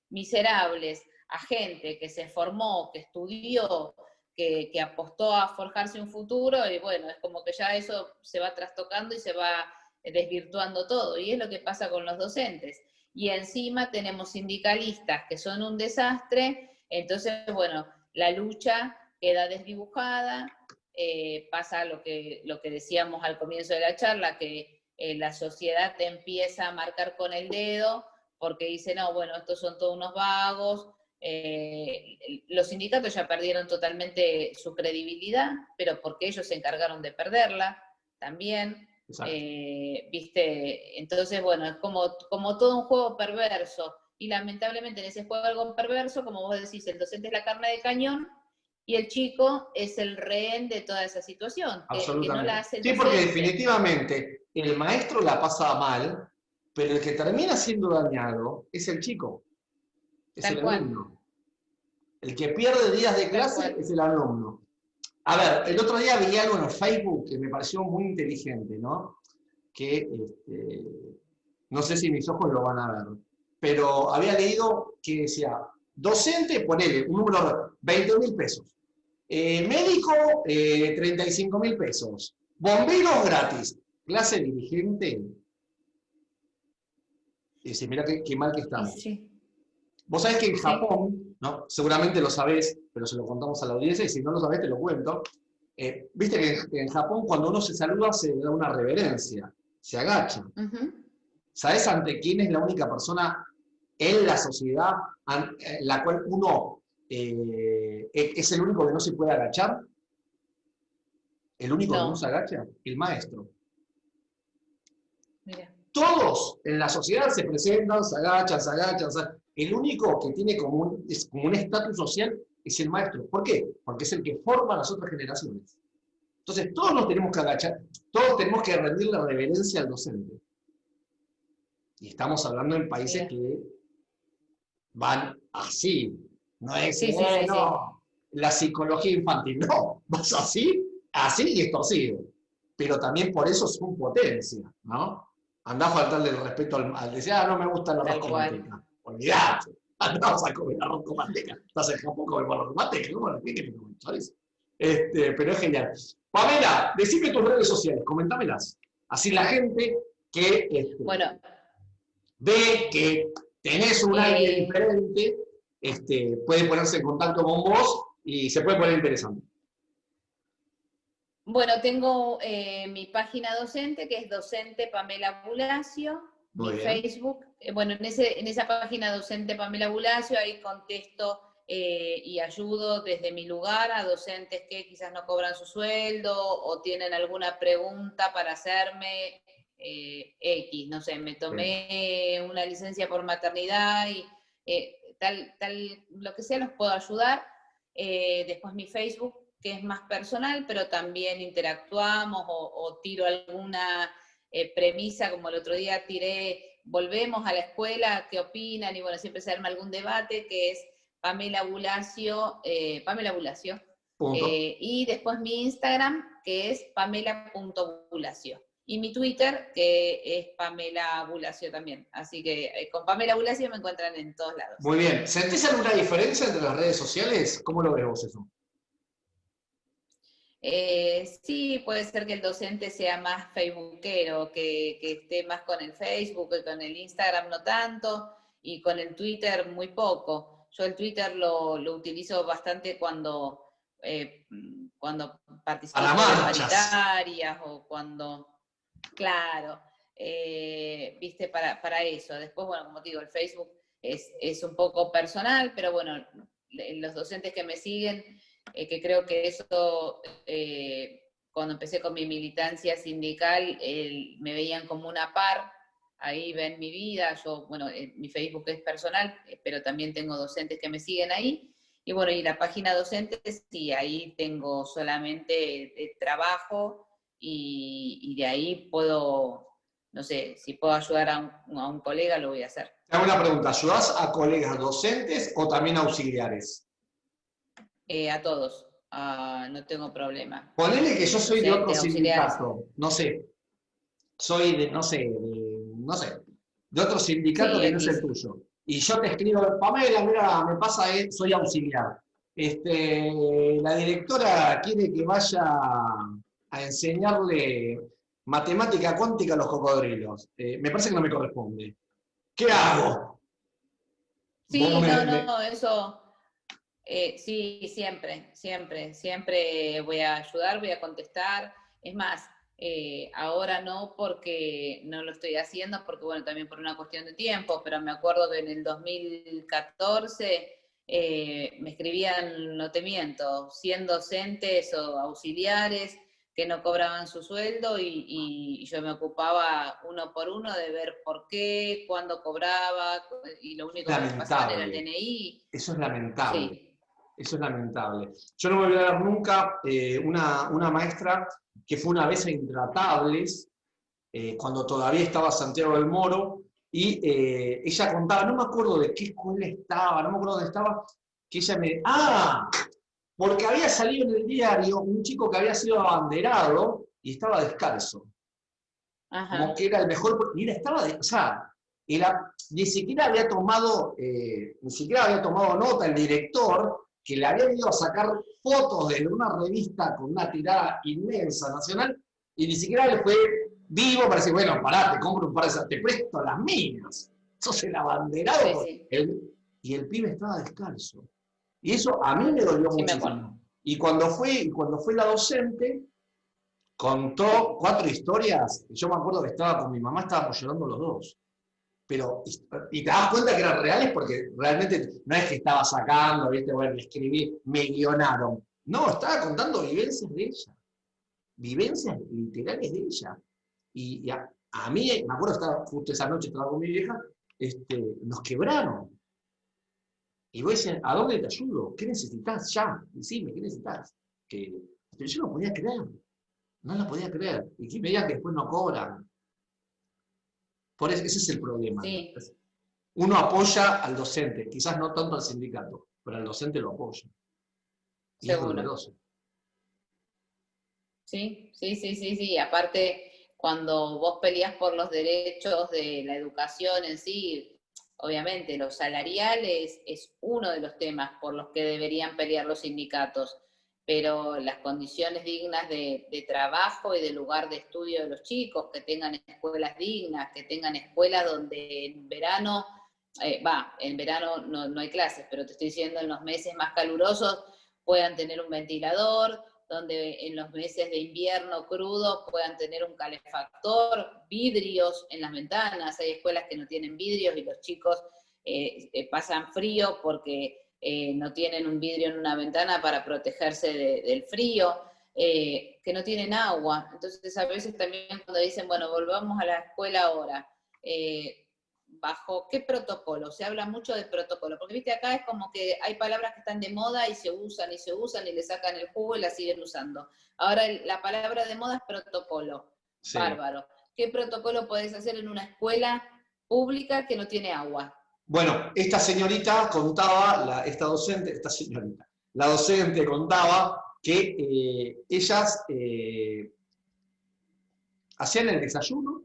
miserables a gente que se formó, que estudió, que apostó a forjarse un futuro, y bueno, es como que ya eso se va trastocando y se va desvirtuando todo, y es lo que pasa con los docentes. Y encima tenemos sindicalistas que son un desastre, entonces, bueno, la lucha queda desdibujada, pasa lo que decíamos al comienzo de la charla, que la sociedad te empieza a marcar con el dedo, porque dice, no, bueno, estos son todos unos vagos. Los sindicatos ya perdieron totalmente su credibilidad, pero porque ellos se encargaron de perderla también. ¿Viste? Entonces, bueno, es como todo un juego perverso, y lamentablemente en ese juego perverso, como vos decís, el docente es la carne de cañón y el chico es el rehén de toda esa situación, que no la hace el docente. Sí, porque definitivamente el maestro la pasa mal, pero el que termina siendo dañado es el chico, es el alumno. El que pierde días de clase es el alumno. A ver, el otro día vi algo en Facebook que me pareció muy inteligente, ¿no? Que no sé si mis ojos lo van a ver, pero había leído que decía, docente, ponele un número, 20.000 pesos. Médico, 35.000 pesos. Bomberos gratis. Clase dirigente. Dice, mirá qué mal que estamos. Sí. Vos sabés que en Japón, ¿no? Seguramente lo sabés, pero se lo contamos a la audiencia, y si no lo sabés te lo cuento. Viste que en Japón cuando uno se saluda se le da una reverencia, se agacha. ¿Sabés ante quién es la única persona en la sociedad la cual uno es el único que no se puede agachar? ¿El único que no se agacha? El maestro. Mira. Todos en la sociedad se presentan, se agachan. El único que tiene como un estatus social es el maestro. ¿Por qué? Porque es el que forma a las otras generaciones. Entonces todos nos tenemos que agachar, todos tenemos que rendirle reverencia al docente. Y estamos hablando en países que van así. No es, la psicología infantil. No, vas así y es torcido. Pero también por eso son potencia, ¿no? Andá a faltarle el respeto al decir, no me gusta el arroz con manteca. Olvidate, andamos a comer arroz con manteca. Estás en Japón comiendo arroz con manteca, ¿cómo lo que comer chorizo? Pero es genial. Pamela, decime tus redes sociales, comentámelas. Así la gente que ve que tenés un aire diferente, puede ponerse en contacto con vos y se puede poner interesante. Bueno, tengo mi página docente, que es Docente Pamela Bulacio, mi Facebook. Bueno, en esa página Docente Pamela Bulacio, ahí contesto y ayudo desde mi lugar a docentes que quizás no cobran su sueldo o tienen alguna pregunta para hacerme no sé, me tomé una licencia por maternidad y lo que sea, los puedo ayudar. Después mi Facebook, que es más personal, pero también interactuamos o tiro alguna premisa, como el otro día tiré, volvemos a la escuela, ¿qué opinan? Y bueno, siempre se arma algún debate, que es Pamela Bulacio, y después mi Instagram, que es pamela.bulacio. Y mi Twitter, que es Pamela Bulacio también. Así que con Pamela Bulacio me encuentran en todos lados. Muy bien. ¿Sentís alguna diferencia entre las redes sociales? ¿Cómo lo ves vos eso? Sí, puede ser que el docente sea más facebookero, que esté más con el Facebook, que con el Instagram no tanto, y con el Twitter muy poco. Yo el Twitter lo utilizo bastante cuando Para participo de marchas. paritarias o cuando, claro, viste, para eso. Después, bueno, como te digo, el Facebook es un poco personal, pero bueno, los docentes que me siguen, que creo que eso, cuando empecé con mi militancia sindical, me veían como una par, ahí ven mi vida, yo, bueno, mi Facebook es personal, pero también tengo docentes que me siguen ahí, y bueno, y la página docentes, sí, ahí tengo solamente trabajo, y de ahí puedo, no sé, si puedo ayudar a un colega, lo voy a hacer. Te hago una pregunta, ¿ayudás a colegas docentes o también auxiliares? A todos, no tengo problema. Ponele que yo soy de otro Docentes, auxiliares. sindicato, no sé, soy de, no sé, de otro sindicato Sí, que no es el X. tuyo. Y yo te escribo, Pamela, mira, me pasa, soy auxiliar. La directora quiere que vaya a enseñarle matemática cuántica a los cocodrilos. Me parece que no me corresponde. ¿Qué hago? Vos Sí, no, me- no, eso, sí, siempre voy a ayudar, voy a contestar. Es más, ahora no porque no lo estoy haciendo, porque bueno, también por una cuestión de tiempo, pero me acuerdo que en el 2014 me escribían, no te miento, 100 docentes o auxiliares que no cobraban su sueldo y yo me ocupaba uno por uno de ver por qué, cuándo cobraba, y lo único que me pasaban era el Lamentable, DNI. eso es lamentable. Sí. Eso es lamentable. Yo no me voy a dar nunca una maestra que fue una vez a Intratables, cuando todavía estaba Santiago del Moro, y ella contaba, no me acuerdo de qué escuela estaba, no me acuerdo dónde estaba, que ella me... ¡Ah! Porque había salido en el diario un chico que había sido abanderado y estaba descalzo. Como Ajá. que era el mejor... Mira, estaba... O sea, ni siquiera había tomado, nota el director, que le había ido a sacar fotos de una revista con una tirada inmensa nacional, y ni siquiera le fue vivo para decir, bueno, pará, te compro un par de esas, te presto las mías. Sos el Sí, abanderado. sí. Y el pibe estaba descalzo. Y eso a mí me dolió Sí, me acuerdo. muchísimo. Y cuando fue la docente, contó 4 historias. Yo me acuerdo que estaba con mi mamá, estábamos llorando los dos. Pero, y te das cuenta que eran reales porque realmente no es que estaba sacando, ¿viste? Bueno, escribí, me guionaron. No, estaba contando vivencias de ella. Vivencias literales de ella. Y a mí, me acuerdo que estaba justo esa noche, estaba con mi vieja, nos quebraron. Y vos decís, ¿a dónde te ayudo? ¿Qué necesitas ya? Decime, ¿qué necesitas? Pero yo no podía creer. No la podía creer. Y que me digan que después no cobran. Por eso, ese es el problema. Sí, Uno apoya al docente, quizás no tanto al sindicato, pero al docente lo apoya. Y es seguro. doloroso. Sí, sí, sí, sí, sí. Aparte, cuando vos peleás por los derechos de la educación en sí, obviamente lo salarial es uno de los temas por los que deberían pelear los sindicatos, pero las condiciones dignas de trabajo y de lugar de estudio de los chicos, que tengan escuelas dignas, que tengan escuelas donde en verano, en verano no hay clases, pero te estoy diciendo en los meses más calurosos puedan tener un ventilador, donde en los meses de invierno crudo puedan tener un calefactor, vidrios en las ventanas. Hay escuelas que no tienen vidrios y los chicos pasan frío porque no tienen un vidrio en una ventana para protegerse del frío, que no tienen agua. Entonces a veces también cuando dicen, bueno, volvamos a la escuela ahora, ¿bajo qué protocolo? Se habla mucho de protocolo, porque viste, acá es como que hay palabras que están de moda y se usan y le sacan el jugo y la siguen usando. Ahora la palabra de moda es protocolo. Sí. Bárbaro. ¿Qué protocolo podés hacer en una escuela pública que no tiene agua? Bueno, esta señorita contaba, la docente contaba que ellas hacían el desayuno,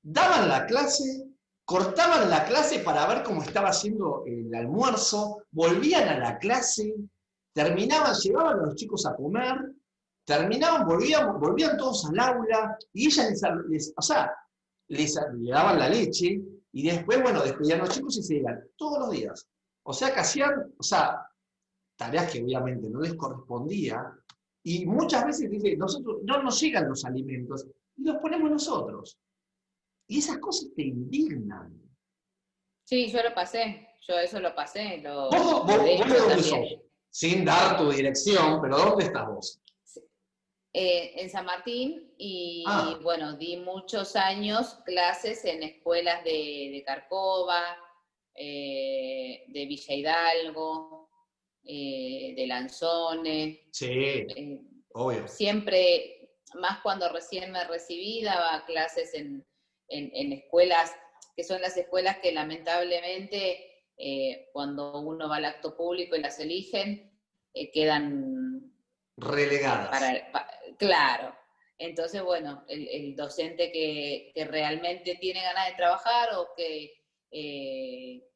daban la clase, cortaban la clase para ver cómo estaba haciendo el almuerzo, volvían a la clase, terminaban, llevaban a los chicos a comer terminaban, volvían todos al aula, y ella le daban la leche, y después, bueno, despedían a los chicos y se iban, todos los días. O sea, que hacían, tareas que obviamente no les correspondía, y muchas veces dice, nosotros no nos llegan los alimentos, y los ponemos nosotros. Y esas cosas te indignan. Sí, yo lo pasé, yo eso lo pasé. ¿Vos de dónde sos? Sin dar tu dirección, pero ¿dónde estás vos? En San Martín, y bueno, di muchos años clases en escuelas de Carcova, de Villa Hidalgo, de Lanzones. Sí, obvio. Siempre, más cuando recién me recibí, daba clases en escuelas, que son las escuelas que lamentablemente, cuando uno va al acto público y las eligen, quedan relegadas. Claro. Entonces, bueno, el docente que realmente tiene ganas de trabajar o que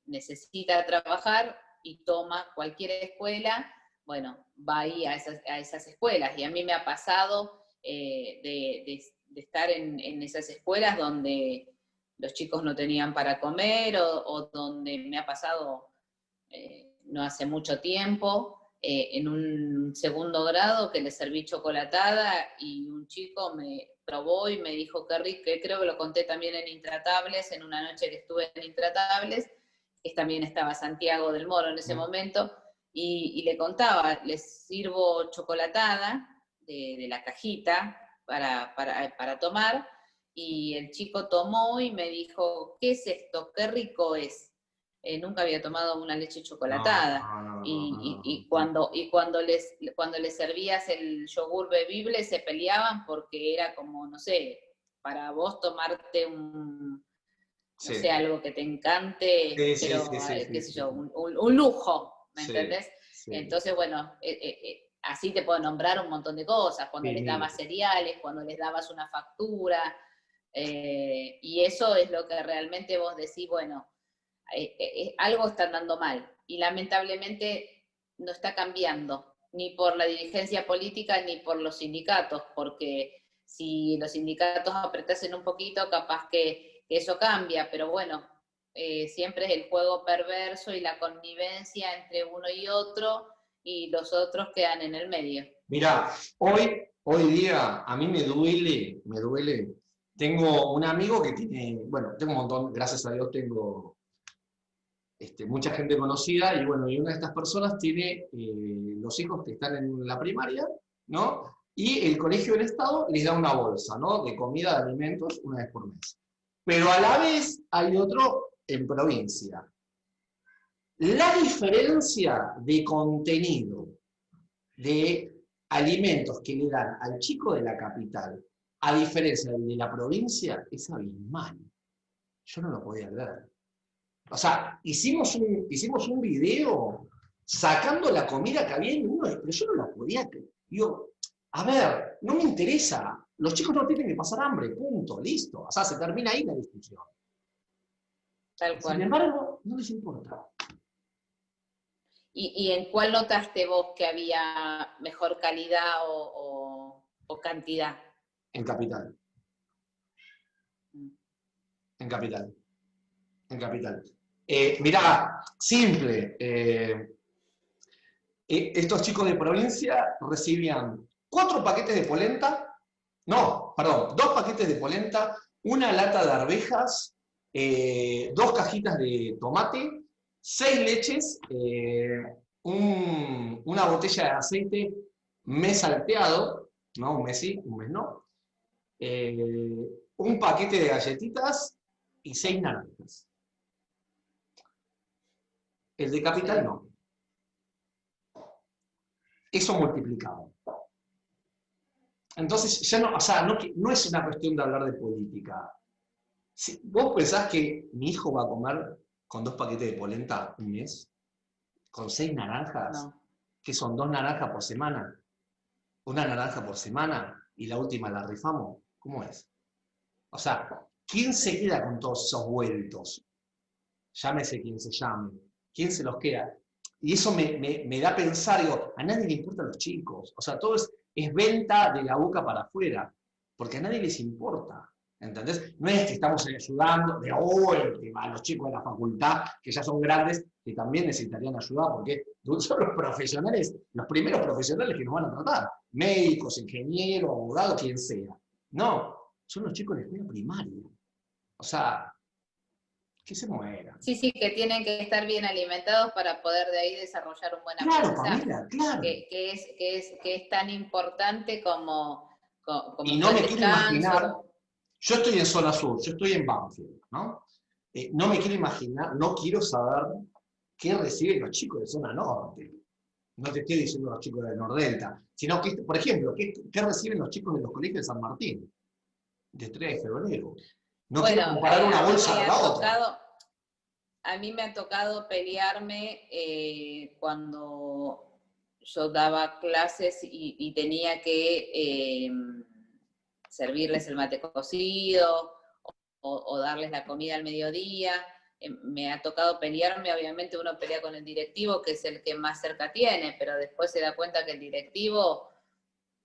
necesita trabajar y toma cualquier escuela, bueno, va ahí a esas escuelas. Y a mí me ha pasado de estar en esas escuelas donde los chicos no tenían para comer, o donde me ha pasado no hace mucho tiempo, en un segundo grado que le serví chocolatada y un chico me probó y me dijo qué rico, que creo que lo conté también en Intratables, en una noche que estuve en Intratables, que también estaba Santiago del Moro en ese momento, y le contaba, les sirvo chocolatada de la cajita para tomar, y el chico tomó y me dijo, ¿qué es esto? ¿Qué rico es? Nunca había tomado una leche chocolatada. Y cuando les servías el yogur bebible se peleaban porque era como, no sé, para vos tomarte no sé, algo que te encante, pero qué sé yo, un lujo, ¿me entendés? Sí. Entonces, bueno, así te puedo nombrar un montón de cosas, cuando les dabas cereales, cuando les dabas una factura, y eso es lo que realmente vos decís, bueno, algo está andando mal, y lamentablemente no está cambiando, ni por la dirigencia política ni por los sindicatos, porque si los sindicatos apretasen un poquito, capaz que eso cambia, pero bueno, siempre es el juego perverso y la connivencia entre uno y otro, y los otros quedan en el medio. Mirá, hoy día a mí me duele. Tengo un amigo que tiene, bueno, tengo un montón, gracias a Dios tengo mucha gente conocida, y bueno, y una de estas personas tiene los hijos que están en la primaria, ¿no? Y el colegio del Estado les da una bolsa, ¿no? De comida, de alimentos, una vez por mes. Pero a la vez hay otro en provincia. La diferencia de contenido de alimentos que le dan al chico de la capital, a diferencia de la provincia, es abismal. Yo no lo podía creer. O sea, hicimos un video sacando la comida que había en uno, pero yo no la podía creer. Digo, a ver, no me interesa. Los chicos no tienen que pasar hambre, punto, listo. O sea, se termina ahí la discusión. Tal cual. Sin embargo, no les importa. ¿Y en cuál notaste vos que había mejor calidad o cantidad? En Capital. En Capital. Mirá, simple. Estos chicos de provincia recibían 4 paquetes de polenta, 2 paquetes de polenta, una lata de arvejas, 2 cajitas de tomate, 6 leches, una botella de aceite mes salteado, ¿no? Un mes sí, un mes no, un paquete de galletitas y 6 naranjas. El de Capital no. Eso multiplicado. Entonces, ya no, o sea, no es una cuestión de hablar de política. Si vos pensás que mi hijo va a comer con 2 paquetes de polenta un mes, con 6 naranjas, no. Que son 2 naranjas por semana, una naranja por semana, y la última la rifamos, ¿cómo es? O sea, ¿quién se queda con todos esos vueltos? Llámese quien se llame. ¿Quién se los queda? Y eso me da a pensar, digo, a nadie le importan los chicos. O sea, todo es es venta de la boca para afuera, porque a nadie les importa. ¿Entendés? No es que estamos ayudando de hoy a los chicos de la facultad, que ya son grandes, que también necesitarían ayuda, porque son los profesionales, los primeros profesionales que nos van a tratar. Médicos, ingenieros, abogados, quien sea. No, son los chicos de la escuela primaria. O sea, que se mueran. Sí, sí, que tienen que estar bien alimentados para poder de ahí desarrollar un buen aprendizaje. Claro, Pamela, claro. Que es tan importante como y no me el quiero descanso. imaginar, yo estoy en zona sur, yo estoy en Banfield, ¿no? No me quiero imaginar, no quiero saber qué reciben los chicos de zona norte. No te estoy diciendo los chicos de Nordelta, sino que, por ejemplo, ¿qué reciben los chicos de los colegios de San Martín? De 3 de febrero. No quiero comparar una bolsa con la otra. A mí me ha tocado pelearme cuando yo daba clases y tenía que servirles el mate cocido o darles la comida al mediodía. Me ha tocado pelearme, obviamente uno pelea con el directivo, que es el que más cerca tiene, pero después se da cuenta que el directivo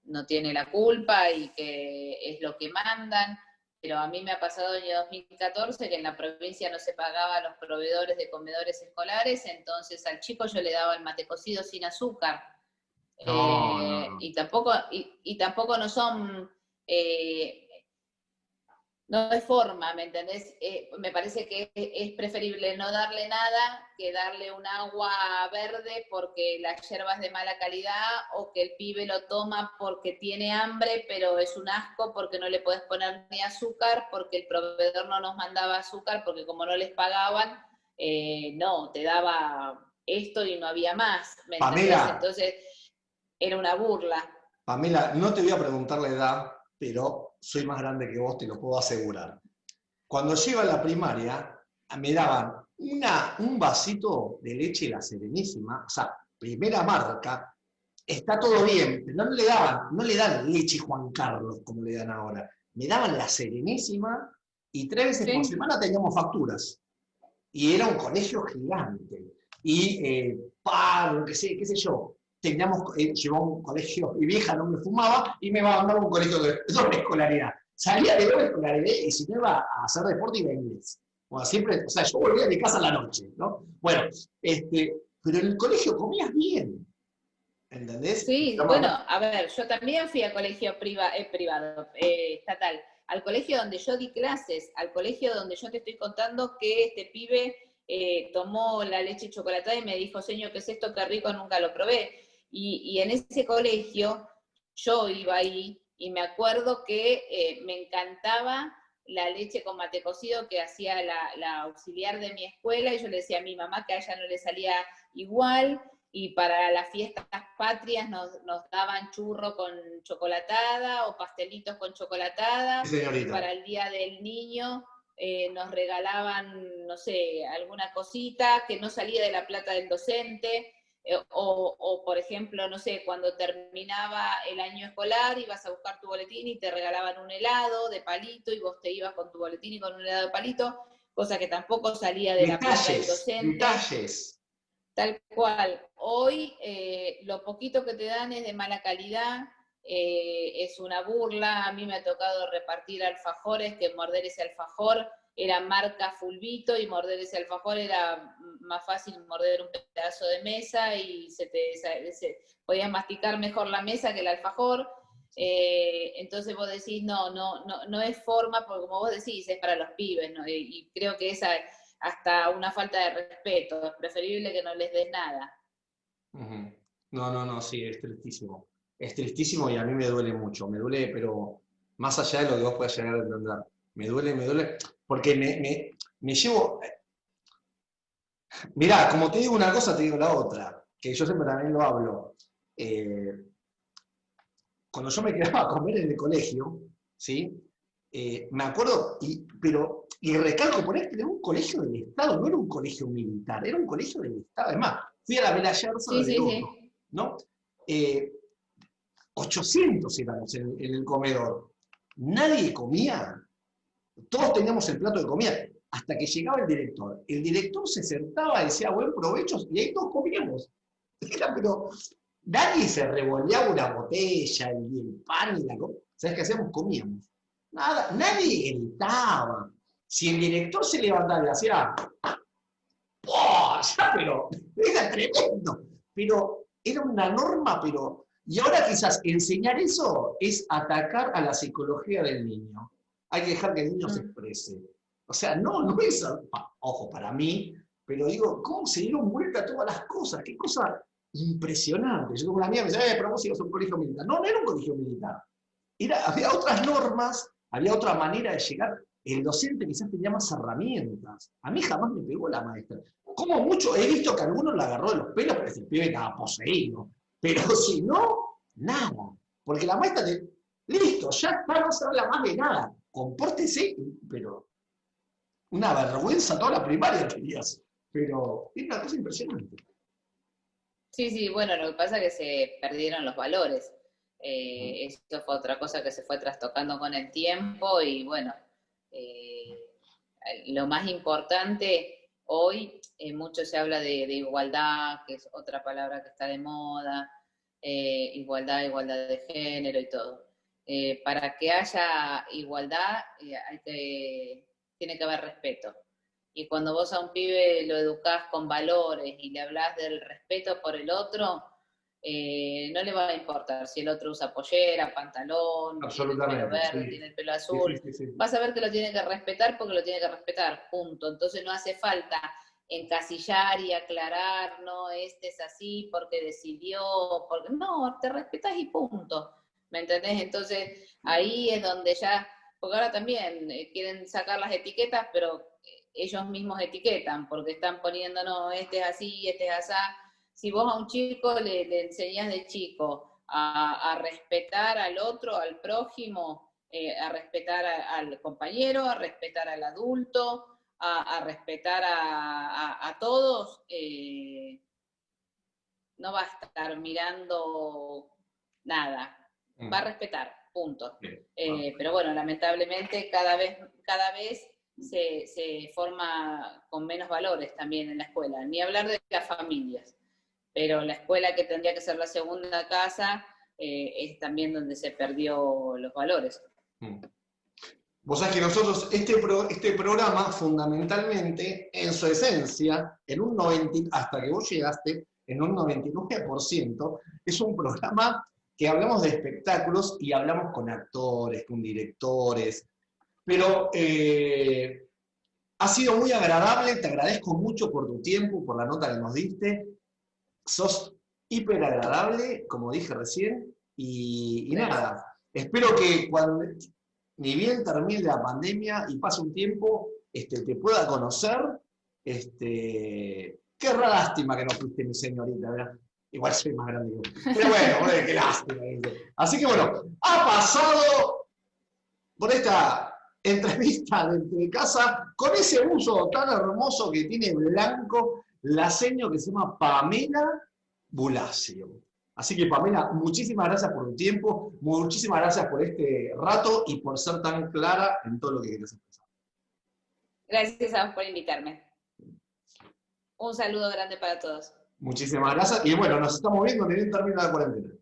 no tiene la culpa y que es lo que mandan. Pero a mí me ha pasado en el 2014 que en la provincia no se pagaba a los proveedores de comedores escolares, entonces al chico yo le daba el mate cocido sin azúcar. No. Y tampoco no son... no es forma, ¿me entendés? Me parece que es preferible no darle nada que darle un agua verde porque la yerba es de mala calidad o que el pibe lo toma porque tiene hambre, pero es un asco porque no le podés poner ni azúcar, porque el proveedor no nos mandaba azúcar, porque como no les pagaban, no, te daba esto y no había más, ¿me entendés? Entonces era una burla. Pamela, no te voy a preguntar la edad, pero soy más grande que vos, te lo puedo asegurar. Cuando llego a la primaria, me daban un vasito de leche La Serenísima, o sea, primera marca, está todo bien, pero no le dan leche Juan Carlos como le dan ahora. Me daban La Serenísima y 3 veces por semana teníamos facturas. Y era un colegio gigante. Y, qué sé yo, llevaba un colegio, mi vieja no me fumaba y me mandaba a un colegio de doble escolaridad. Salía de doble escolaridad y si no iba a hacer deporte iba a inglés. Bueno, siempre, o sea, yo volvía a mi casa a la noche, ¿no? Bueno, pero en el colegio comías bien, ¿entendés? Sí, bueno, a ver, yo también fui a colegio privado, estatal, al colegio donde yo di clases, al colegio donde yo te estoy contando que este pibe tomó la leche chocolatada y me dijo, señor, ¿qué es esto? Qué rico, nunca lo probé. Y en ese colegio yo iba ahí y me acuerdo que me encantaba la leche con mate cocido que hacía la auxiliar de mi escuela y yo le decía a mi mamá que a ella no le salía igual y para las fiestas patrias nos daban churro con chocolatada o pastelitos con chocolatada. Señorita. Para el Día del Niño nos regalaban, no sé, alguna cosita que no salía de la plata del docente. O, por ejemplo, no sé, cuando terminaba el año escolar ibas a buscar tu boletín y te regalaban un helado de palito y vos te ibas con tu boletín y con un helado de palito, cosa que tampoco salía de la plata del docente. Detalles. Tal cual. Hoy lo poquito que te dan es de mala calidad, es una burla. A mí me ha tocado repartir alfajores, que morder ese alfajor era marca Fulvito y morder ese alfajor era más fácil morder un pedazo de mesa y podías masticar mejor la mesa que el alfajor. Entonces vos decís, no es forma, porque como vos decís, es para los pibes, ¿no? Y creo que esa hasta una falta de respeto, es preferible que no les des nada. No, sí, es tristísimo. Es tristísimo y a mí me duele mucho, me duele, pero más allá de lo que vos puedas llegar a entender. Me duele, porque me llevo... Mirá, como te digo una cosa, te digo la otra, que yo siempre también lo hablo. Cuando yo me quedaba a comer en el colegio, ¿sí? Me acuerdo, y recalco por esto, era un colegio del Estado, no era un colegio militar, era un colegio del Estado. Además, fui a la Bela Yerza de Oro, ¿no? 800 éramos en el comedor. Nadie comía. Todos teníamos el plato de comida, hasta que llegaba el director. El director se sentaba y decía, buen provecho, y ahí todos comíamos. Pero Nadie se revoleaba una botella y el pan y la cosa. ¿Sabes qué hacíamos? Comíamos. Nada, nadie gritaba. Si el director se levantaba y hacía, ¡oh! Ya, pero era tremendo. Pero era una norma, pero... Y ahora quizás enseñar eso es atacar a la psicología del niño. Hay que dejar que el niño se exprese. O sea, no es... Ojo, para mí, pero digo, ¿cómo se dieron vuelta todas las cosas? Qué cosa impresionante. Yo como una amiga me decía, pero vos ibas a un colegio militar. No era un colegio militar. Había otras normas, había otra manera de llegar. El docente quizás tenía más herramientas. A mí jamás me pegó la maestra. Como mucho, he visto que algunos la agarró de los pelos, pero ese pibe estaba poseído. Pero si no, nada. Porque la maestra listo, ya está, no se habla más de nada. Compórtese, pero una vergüenza toda la primaria tenías. Pero es una cosa impresionante. Sí, bueno, lo que pasa es que se perdieron los valores. Esto fue otra cosa que se fue trastocando con el tiempo y bueno, lo más importante hoy, mucho se habla de igualdad, que es otra palabra que está de moda, igualdad de género y todo. Para que haya igualdad tiene que haber respeto. Y cuando vos a un pibe lo educás con valores y le hablás del respeto por el otro, no le va a importar si el otro usa pollera, pantalón, tiene el pelo verde, tiene el pelo azul. Sí. Vas a ver que lo tiene que respetar porque lo tiene que respetar, punto. Entonces no hace falta encasillar y aclarar, no, este es así porque decidió, porque no, te respetas y punto. ¿Me entendés? Entonces ahí es donde ya, porque ahora también quieren sacar las etiquetas, pero ellos mismos etiquetan, porque están poniendo, no, este es así, este es así. Si vos a un chico le enseñás de chico a respetar al otro, al prójimo, a respetar al compañero, a respetar al adulto, a respetar a todos, no va a estar mirando nada, va a respetar, punto. Pero bueno, lamentablemente cada vez se forma con menos valores también en la escuela, ni hablar de las familias. Pero la escuela, que tendría que ser la segunda casa, es también donde se perdió los valores. Vos sabés que nosotros, este programa, fundamentalmente, en su esencia, hasta que vos llegaste, en un 99%, es un programa que hablamos de espectáculos y hablamos con actores, con directores, pero ha sido muy agradable, te agradezco mucho por tu tiempo, por la nota que nos diste. Sos hiper agradable, como dije recién, y nada, espero que cuando ni bien termine la pandemia y pase un tiempo, te pueda conocer. Qué lástima que no fuiste mi señorita, ¿verdad? Igual soy más grande que vos. Pero bueno, qué lástima. Así que bueno, ha pasado por esta entrevista de casa con ese buzo tan hermoso que tiene blanco, la seño que se llama Pamela Bulacio. Así que Pamela, muchísimas gracias por tu tiempo, muchísimas gracias por este rato y por ser tan clara en todo lo que quieres expresar. Gracias a vos por invitarme. Un saludo grande para todos. Muchísimas gracias y bueno, nos estamos viendo en el término de la cuarentena.